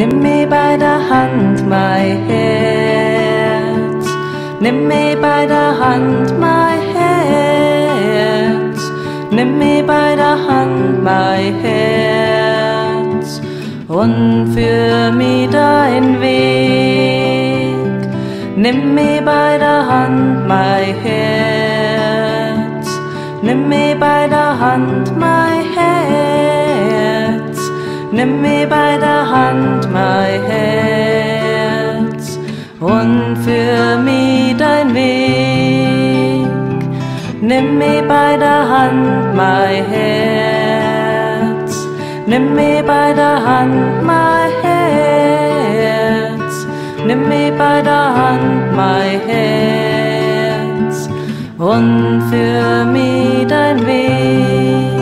Nimm mich bei der Hand, mein Herz. Nimm mich bei der Hand, mein Herz. Nimm mich bei der Hand, mein Herz. Und führ mich dein Weg. Nimm mich bei der Hand, mein Herz. Nimm mich bei der Hand, mein Herz. Nimm mich bei der Hand, mein Herz, und führ mich dein Weg. Nimm mich bei der Hand, mein Herz. Nimm mich bei der Hand, mein Herz. Nimm mich bei der Hand, mein Herz, und führ mich dein Weg.